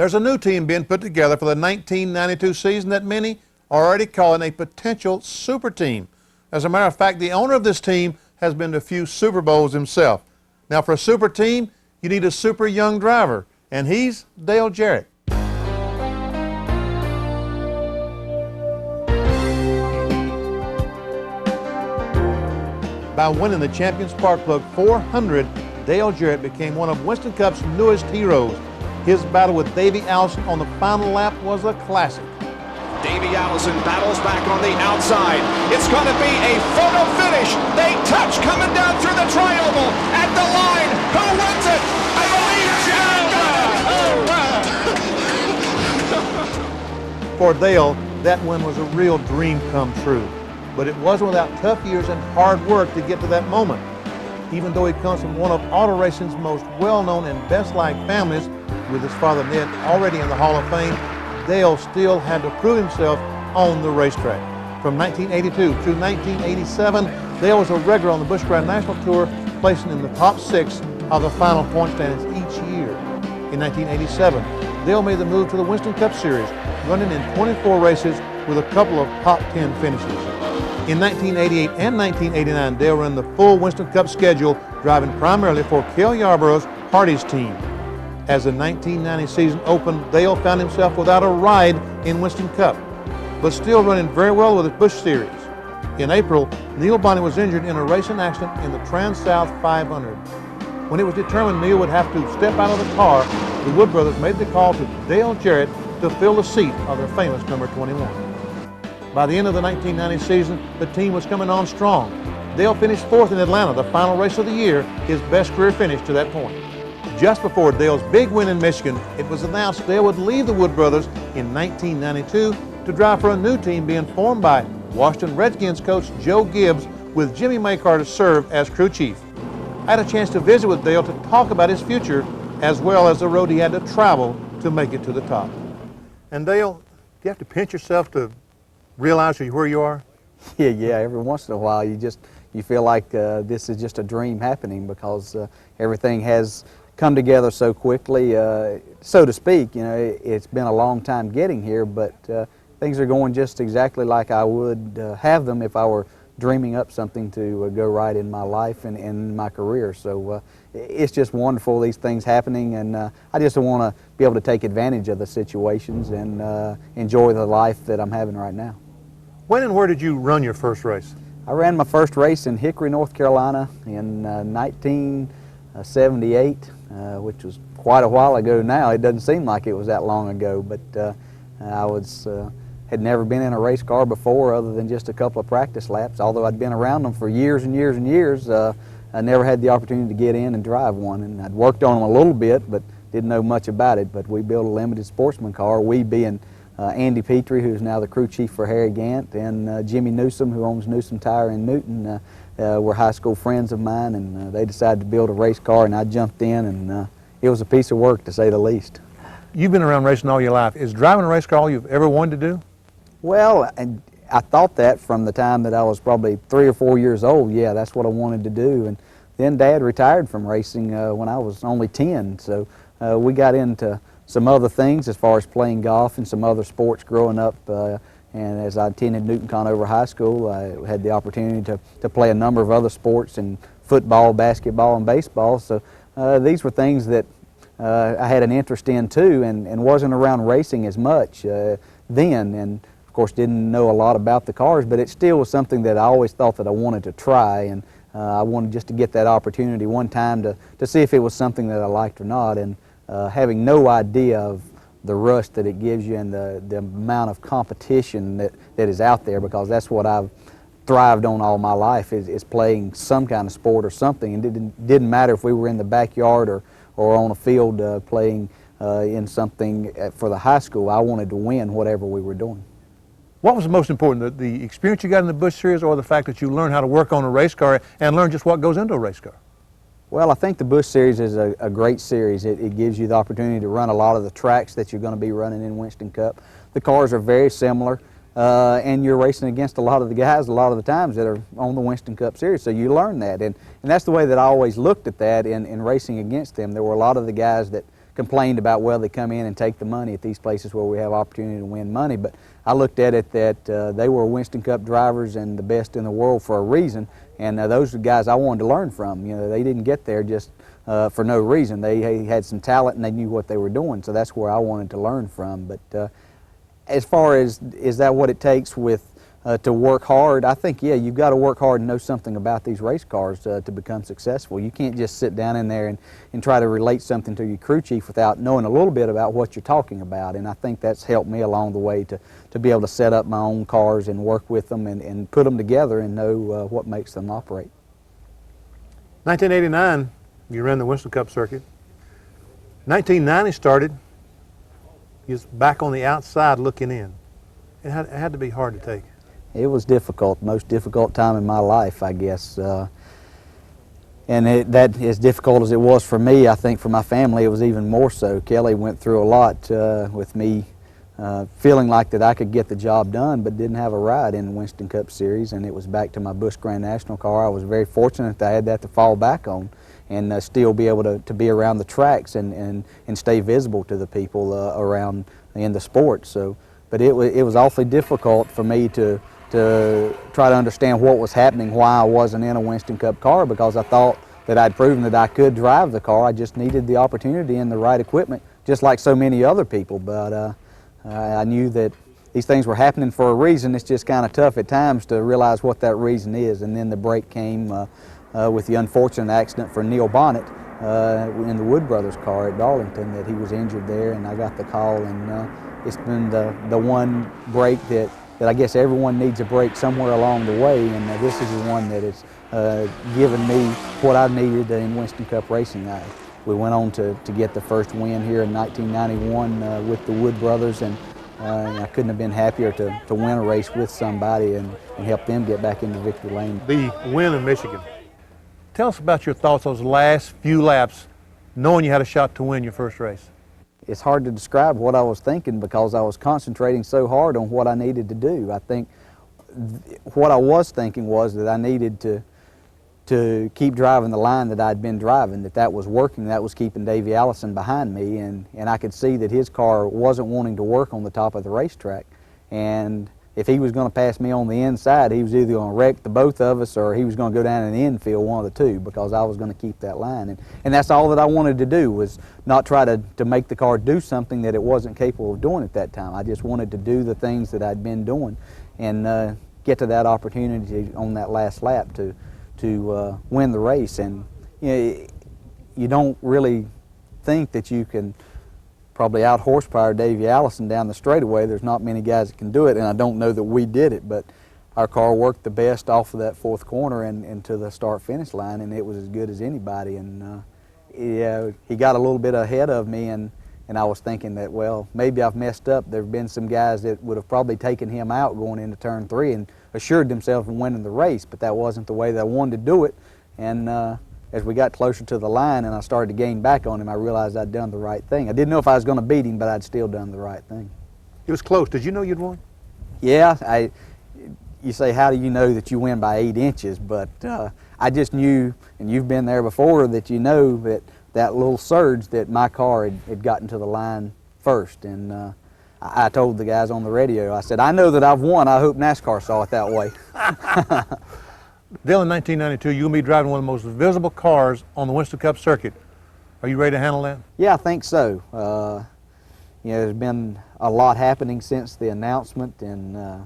There's a new team being put together for the 1992 season that many are already calling a potential super team. As a matter of fact, the owner of this team has been to a few Super Bowls himself. Now, for a super team, you need a super young driver, and he's Dale Jarrett. By winning the Champions Spark Plug 400, Dale Jarrett became one of Winston Cup's newest heroes. His battle with Davey Allison on the final lap was a classic. Davey Allison battles back on the outside. It's going to be a photo finish. They touch coming down through the triangle at the line. Who wins it? I believe Jarrett. For Dale, that win was a real dream come true. But it wasn't without tough years and hard work to get to that moment. Even though he comes from one of auto racing's most well-known and best-liked families, with his father Ned already in the Hall of Fame, Dale still had to prove himself on the racetrack. From 1982 through 1987, Dale was a regular on the Busch Grand National Tour, placing in the top 6 of the final point standings each year. In 1987, Dale made the move to the Winston Cup Series, running in 24 races with a couple of top 10 finishes. In 1988 and 1989, Dale ran the full Winston Cup schedule, driving primarily for Cale Yarborough's Hardy's team. As the 1990 season opened, Dale found himself without a ride in Winston Cup, but still running very well with the Busch Series. In April, Neil Bonney was injured in a racing accident in the Trans-South 500. When it was determined Neil would have to step out of the car, the Wood brothers made the call to Dale Jarrett to fill the seat of their famous number 21. By the end of the 1990 season, the team was coming on strong. Dale finished 4th in Atlanta, the final race of the year, his best career finish to that point. Just before Dale's big win in Michigan, it was announced Dale would leave the Wood brothers in 1992 to drive for a new team being formed by Washington Redskins coach Joe Gibbs, with Jimmy Maycar to serve as crew chief. I had a chance to visit with Dale to talk about his future, as well as the road he had to travel to make it to the top. And Dale, do you have to pinch yourself to realize where you are? Yeah, every once in a while you feel like this is just a dream happening, because everything has come together so quickly, so to speak. You know, it's been a long time getting here, but things are going just exactly like I would have them if I were dreaming up something to go right in my life and in my career. So it's just wonderful, these things happening, and I just want to be able to take advantage of the situations and enjoy the life that I'm having right now. When and where did you run your first race? I ran my first race in Hickory, North Carolina in 1978, which was quite a while ago now. It doesn't seem like it was that long ago, but I had never been in a race car before other than just a couple of practice laps. Although I'd been around them for years and years and years, I never had the opportunity to get in and drive one. And I'd worked on them a little bit, but didn't know much about it. But we built a limited sportsman car, we being Andy Petrie, who's now the crew chief for Harry Gant, and Jimmy Newsom, who owns Newsom Tire in Newton, were high school friends of mine, and they decided to build a race car, and I jumped in, and it was a piece of work, to say the least. You've been around racing all your life. Is driving a race car all you've ever wanted to do? Well, I thought that from the time that I was probably 3 or 4 years old. Yeah, that's what I wanted to do. And then Dad retired from racing when I was only 10, so we got into some other things as far as playing golf and some other sports growing up. And as I attended Newton Conover High School, I had the opportunity to play a number of other sports in football, basketball, and baseball. So these were things that I had an interest in too, and wasn't around racing as much then. And of course didn't know a lot about the cars, but it still was something that I always thought that I wanted to try. And I wanted just to get that opportunity one time to see if it was something that I liked or not. And having no idea of the rush that it gives you and the amount of competition that is out there, because that's what I've thrived on all my life, is playing some kind of sport or something. And it didn't matter if we were in the backyard or on a field playing in something for the high school. I wanted to win whatever we were doing. What was the most important, the experience you got in the Busch Series, or the fact that you learned how to work on a race car and learn just what goes into a race car? Well, I think the Busch Series is a great series. It gives you the opportunity to run a lot of the tracks that you're going to be running in Winston Cup. The cars are very similar, and you're racing against a lot of the guys a lot of the times that are on the Winston Cup Series, so you learn that. And that's the way that I always looked at that in racing against them. There were a lot of the guys that complained about, well, they come in and take the money at these places where we have opportunity to win money. But I looked at it that they were Winston Cup drivers and the best in the world for a reason, and those are the guys I wanted to learn from. You know, they didn't get there just for no reason. They had some talent and they knew what they were doing, so that's where I wanted to learn from. But as far as, is that what it takes with to work hard? I think, yeah, you've got to work hard and know something about these race cars to become successful. You can't just sit down in there and try to relate something to your crew chief without knowing a little bit about what you're talking about, and I think that's helped me along the way to be able to set up my own cars and work with them and put them together and know what makes them operate. 1989, you ran the Winston Cup circuit. 1990 started, you was back on the outside looking in. It had to be hard to take. It was difficult, most difficult time in my life, I guess. And that, as difficult as it was for me, I think for my family it was even more so. Kelly went through a lot with me feeling like that I could get the job done but didn't have a ride in the Winston Cup Series, and it was back to my Busch Grand National car. I was very fortunate that I had that to fall back on and still be able to be around the tracks and stay visible to the people around in the sport. So, but it was awfully difficult for me to try to understand what was happening, why I wasn't in a Winston Cup car, because I thought that I'd proven that I could drive the car. I just needed the opportunity and the right equipment, just like so many other people. But I knew that these things were happening for a reason. It's just kind of tough at times to realize what that reason is. And then the break came with the unfortunate accident for Neil Bonnet in the Wood Brothers car at Darlington, that he was injured there, and I got the call. And it's been the one break that I guess everyone needs a break somewhere along the way, and this is the one that has given me what I needed in Winston Cup racing. We went on to get the first win here in 1991 with the Wood Brothers, and I couldn't have been happier to win a race with somebody and help them get back into victory lane. The win in Michigan. Tell us about your thoughts those last few laps, knowing you had a shot to win your first race. It's hard to describe what I was thinking because I was concentrating so hard on what I needed to do. I think what I was thinking was that I needed to keep driving the line that I'd been driving, that was working, that was keeping Davey Allison behind me, and I could see that his car wasn't wanting to work on the top of the racetrack. And if he was going to pass me on the inside, he was either going to wreck the both of us or he was going to go down in the infield, one of the two, because I was going to keep that line. And that's all that I wanted to do, was not try to make the car do something that it wasn't capable of doing at that time. I just wanted to do the things that I'd been doing and get to that opportunity on that last lap to win the race. And you don't really think that you can probably out horsepower Davey Allison down the straightaway. There's not many guys that can do it, and I don't know that we did it, but our car worked the best off of that fourth corner and to the start-finish line, and it was as good as anybody. And he got a little bit ahead of me, and I was thinking that, well, maybe I've messed up. There have been some guys that would have probably taken him out going into turn 3 and assured themselves of winning the race, but that wasn't the way that I wanted to do it. And as we got closer to the line and I started to gain back on him, I realized I'd done the right thing. I didn't know if I was going to beat him, but I'd still done the right thing. It was close. Did you know you'd won? Yeah. You say, how do you know that you win by 8 inches? But I just knew, and you've been there before, that you know that little surge that my car had gotten to the line first. And I told the guys on the radio, I said, I know that I've won. I hope NASCAR saw it that way. Dale, in 1992, you'll be driving one of the most visible cars on the Winston Cup circuit. Are you ready to handle that? Yeah, I think so. There's been a lot happening since the announcement, and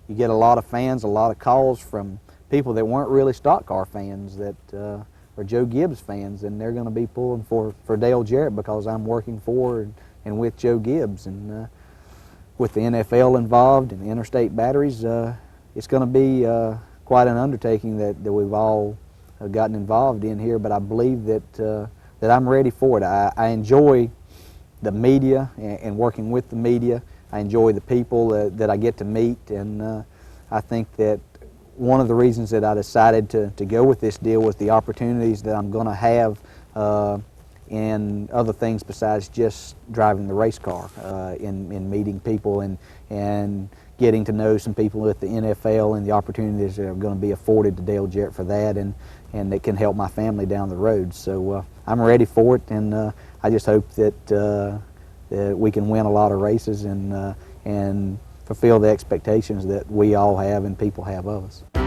you get a lot of fans, a lot of calls from people that weren't really stock car fans, that are Joe Gibbs fans, and they're going to be pulling for Dale Jarrett because I'm working for and with Joe Gibbs. And with the NFL involved and the interstate batteries, it's going to be quite an undertaking that we've all gotten involved in here, but I believe that I'm ready for it. I enjoy the media and working with the media. I enjoy the people that I get to meet, and I think that one of the reasons that I decided to go with this deal was the opportunities that I'm going to have in other things besides just driving the race car, in meeting people and getting to know some people at the NFL, and the opportunities that are going to be afforded to Dale Jarrett for that, and and it can help my family down the road. So I'm ready for it, and I just hope that we can win a lot of races and fulfill the expectations that we all have and people have of us.